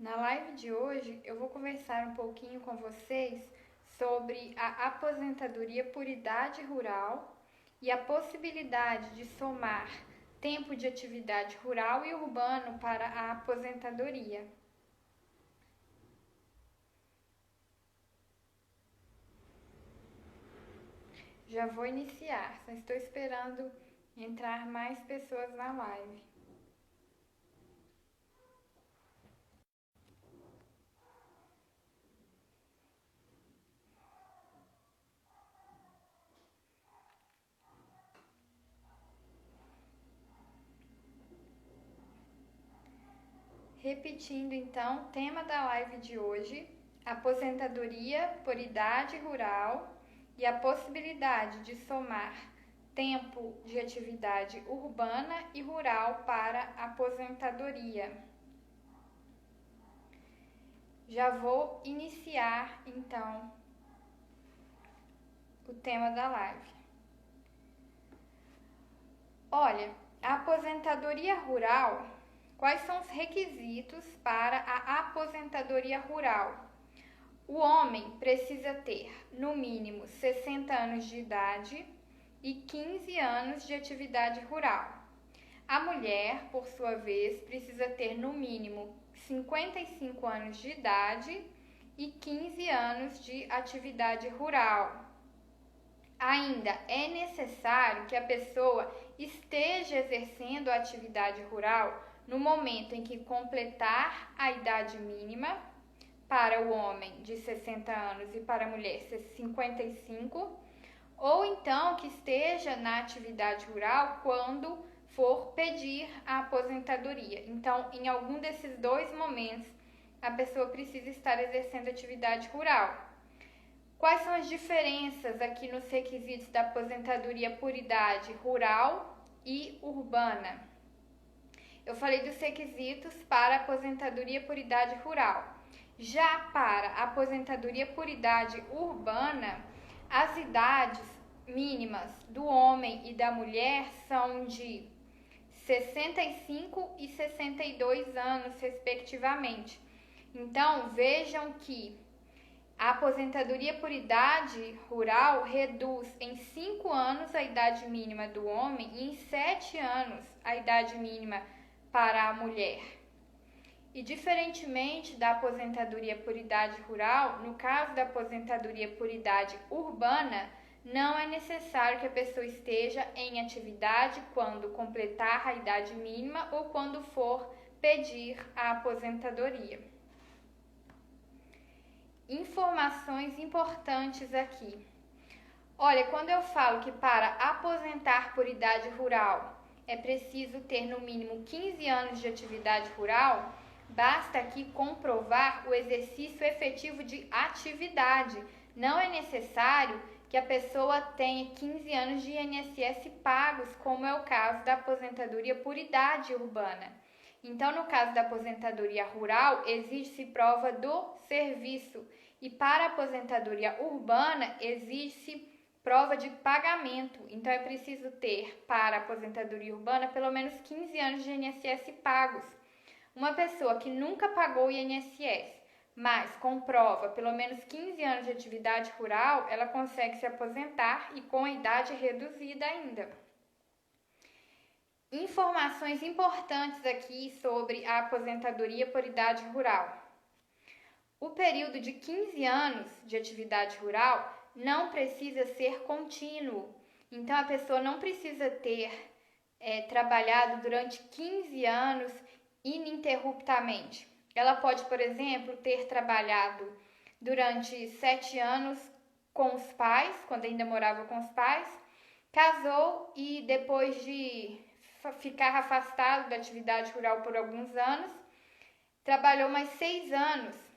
Na live de hoje eu vou conversar um pouquinho com vocês sobre a aposentadoria por idade rural e a possibilidade de somar tempo de atividade rural e urbano para a aposentadoria. Já vou iniciar, só estou esperando entrar mais pessoas na live. Repetindo então, tema da live de hoje: aposentadoria por idade rural e a possibilidade de somar tempo de atividade urbana e rural para aposentadoria. Já vou iniciar então o tema da live. Olha, a aposentadoria rural. Quais são os requisitos para a aposentadoria rural? O homem precisa ter, no mínimo, 60 anos de idade e 15 anos de atividade rural. A mulher, por sua vez, precisa ter, no mínimo, 55 anos de idade e 15 anos de atividade rural. Ainda é necessário que a pessoa esteja exercendo a atividade rural no momento em que completar a idade mínima, para o homem de 60 anos e para a mulher 55, ou então que esteja na atividade rural quando for pedir a aposentadoria. Então, em algum desses dois momentos, a pessoa precisa estar exercendo atividade rural. Quais são as diferenças aqui nos requisitos da aposentadoria por idade rural e urbana? Eu falei dos requisitos para a aposentadoria por idade rural. Já para a aposentadoria por idade urbana, as idades mínimas do homem e da mulher são de 65 e 62 anos, respectivamente. Então, vejam que a aposentadoria por idade rural reduz em 5 anos a idade mínima do homem e em 7 anos a idade mínima para a mulher. E diferentemente da aposentadoria por idade rural, no caso da aposentadoria por idade urbana, não é necessário que a pessoa esteja em atividade quando completar a idade mínima ou quando for pedir a aposentadoria. Informações importantes aqui. Olha, quando eu falo que para aposentar por idade rural é preciso ter no mínimo 15 anos de atividade rural, basta aqui comprovar o exercício efetivo de atividade. Não é necessário que a pessoa tenha 15 anos de INSS pagos, como é o caso da aposentadoria por idade urbana. Então, no caso da aposentadoria rural, exige-se prova do serviço e para a aposentadoria urbana exige-se prova de pagamento. Então, é preciso ter para a aposentadoria urbana pelo menos 15 anos de INSS pagos. Uma pessoa que nunca pagou o INSS, mas comprova pelo menos 15 anos de atividade rural, ela consegue se aposentar e com a idade reduzida ainda. Informações importantes aqui sobre a aposentadoria por idade rural. O período de 15 anos de atividade rural não precisa ser contínuo. Então, a pessoa não precisa ter trabalhado durante 15 anos ininterruptamente. Ela pode, por exemplo, ter trabalhado durante 7 anos com os pais, quando ainda morava com os pais, casou e depois de ficar afastado da atividade rural por alguns anos, trabalhou mais 6 anos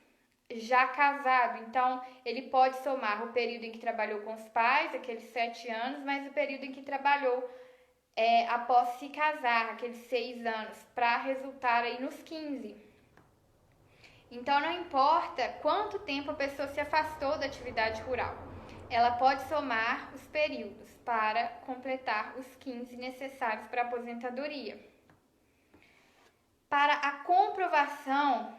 já casado. Então, ele pode somar o período em que trabalhou com os pais, aqueles 7 anos, mais o período em que trabalhou após se casar, aqueles 6 anos, para resultar aí nos 15. Então, não importa quanto tempo a pessoa se afastou da atividade rural, ela pode somar os períodos para completar os 15 necessários para a aposentadoria. Para a comprovação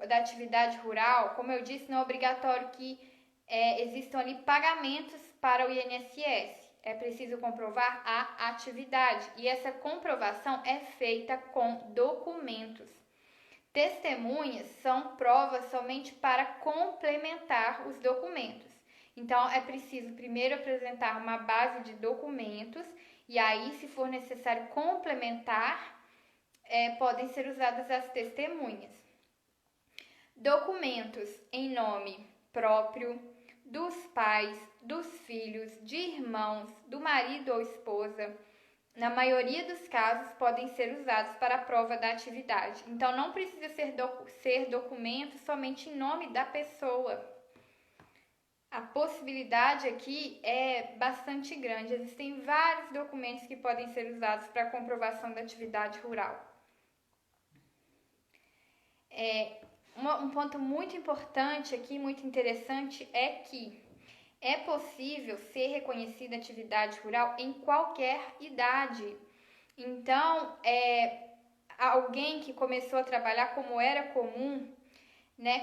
da atividade rural, como eu disse, não é obrigatório que existam ali pagamentos para o INSS. É preciso comprovar a atividade e essa comprovação é feita com documentos. Testemunhas são provas somente para complementar os documentos. Então, é preciso primeiro apresentar uma base de documentos e aí, se for necessário complementar, podem ser usadas as testemunhas. Documentos em nome próprio, dos pais, dos filhos, de irmãos, do marido ou esposa, na maioria dos casos, podem ser usados para a prova da atividade. Então, não precisa ser documento somente em nome da pessoa. A possibilidade aqui é bastante grande. Existem vários documentos que podem ser usados para a comprovação da atividade rural. Um ponto muito importante aqui, muito interessante, é que é possível ser reconhecida a atividade rural em qualquer idade. Então, alguém que começou a trabalhar como era comum,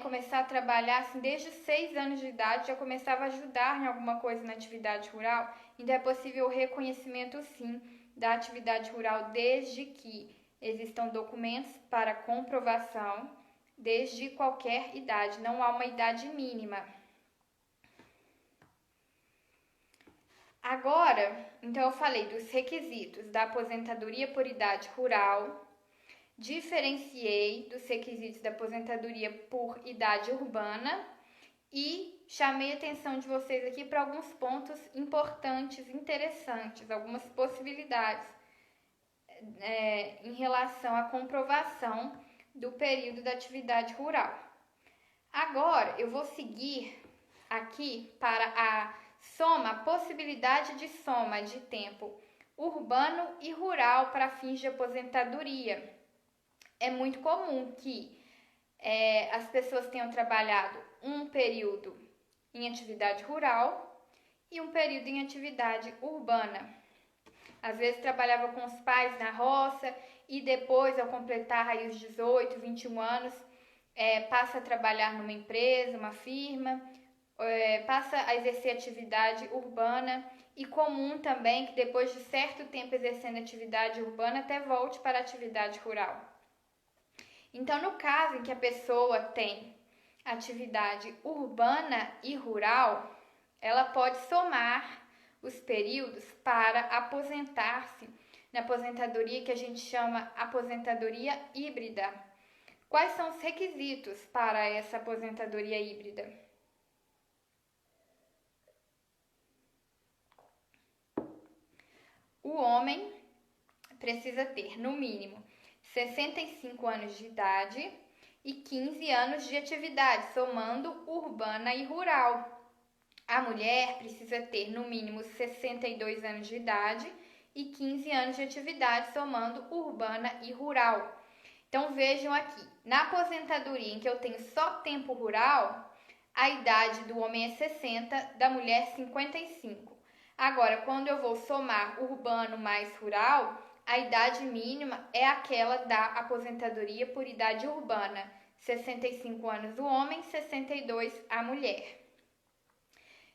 começar a trabalhar assim, desde os 6 anos de idade, já começava a ajudar em alguma coisa na atividade rural. Então, é possível o reconhecimento, sim, da atividade rural, desde que existam documentos para comprovação, desde qualquer idade. Não há uma idade mínima. Agora, então eu falei dos requisitos da aposentadoria por idade rural, diferenciei dos requisitos da aposentadoria por idade urbana e chamei a atenção de vocês aqui para alguns pontos importantes, interessantes, algumas possibilidades em relação à comprovação do período da atividade rural. Agora, eu vou seguir aqui para a possibilidade de soma de tempo urbano e rural para fins de aposentadoria. É muito comum que as pessoas tenham trabalhado um período em atividade rural e um período em atividade urbana. Às vezes trabalhava com os pais na roça e depois, ao completar aí os 18, 21 anos, passa a trabalhar numa empresa, uma firma, passa a exercer atividade urbana e comum também que depois de certo tempo exercendo atividade urbana até volte para a atividade rural. Então, no caso em que a pessoa tem atividade urbana e rural, ela pode somar os períodos para aposentar-se na aposentadoria que a gente chama aposentadoria híbrida. Quais são os requisitos para essa aposentadoria híbrida? O homem precisa ter, no mínimo, 65 anos de idade e 15 anos de atividade, somando urbana e rural. A mulher precisa ter, no mínimo, 62 anos de idade e 15 anos de atividade, somando urbana e rural. Então, vejam aqui, na aposentadoria em que eu tenho só tempo rural, a idade do homem é 60, da mulher 55. Agora, quando eu vou somar urbano mais rural, a idade mínima é aquela da aposentadoria por idade urbana, 65 anos o homem, 62 a mulher.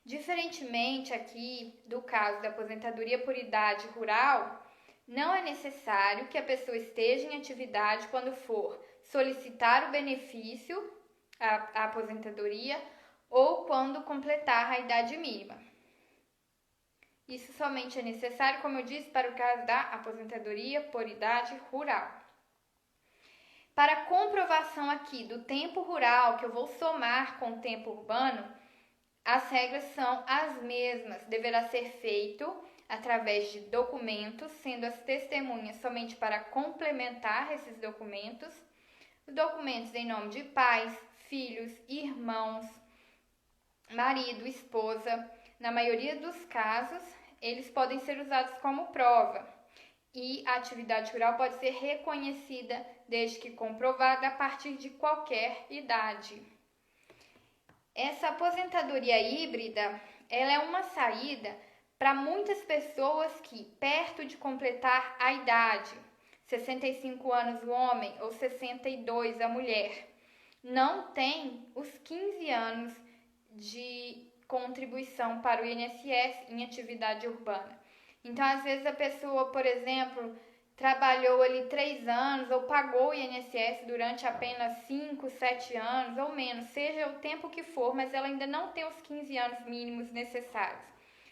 Diferentemente aqui do caso da aposentadoria por idade rural, não é necessário que a pessoa esteja em atividade quando for solicitar o benefício, a aposentadoria, ou quando completar a idade mínima. Isso somente é necessário, como eu disse, para o caso da aposentadoria por idade rural. Para a comprovação aqui do tempo rural, que eu vou somar com o tempo urbano, as regras são as mesmas. Deverá ser feito através de documentos, sendo as testemunhas somente para complementar esses documentos. Os documentos em nome de pais, filhos, irmãos, marido, esposa. Na maioria dos casos, eles podem ser usados como prova. E a atividade rural pode ser reconhecida, desde que comprovada, a partir de qualquer idade. Essa aposentadoria híbrida, ela é uma saída para muitas pessoas que, perto de completar a idade, 65 anos o homem ou 62 a mulher, não tem os 15 anos de contribuição para o INSS em atividade urbana. Então, às vezes a pessoa, por exemplo, trabalhou ali 3 anos ou pagou o INSS durante apenas 5, 7 anos ou menos, seja o tempo que for, mas ela ainda não tem os 15 anos mínimos necessários.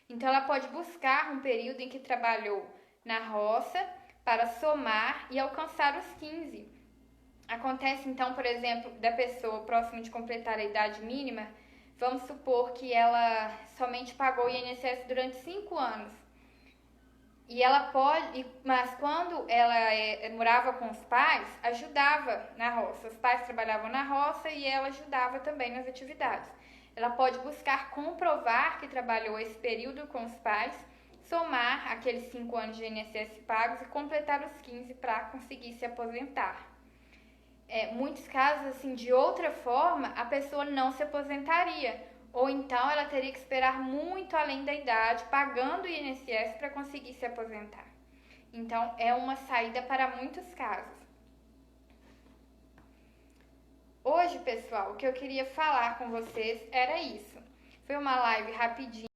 Então, ela pode buscar um período em que trabalhou na roça para somar e alcançar os 15. Acontece, então, por exemplo, da pessoa próxima de completar a idade mínima, vamos supor que ela somente pagou o INSS durante 5 anos. E ela pode, mas quando ela morava com os pais, ajudava na roça. Os pais trabalhavam na roça e ela ajudava também nas atividades. Ela pode buscar comprovar que trabalhou esse período com os pais, somar aqueles 5 anos de INSS pagos e completar os 15 para conseguir se aposentar. Muitos casos, assim, de outra forma, a pessoa não se aposentaria. Ou então ela teria que esperar muito além da idade, pagando o INSS para conseguir se aposentar. Então, é uma saída para muitos casos. Hoje, pessoal, o que eu queria falar com vocês era isso. Foi uma live rapidinha.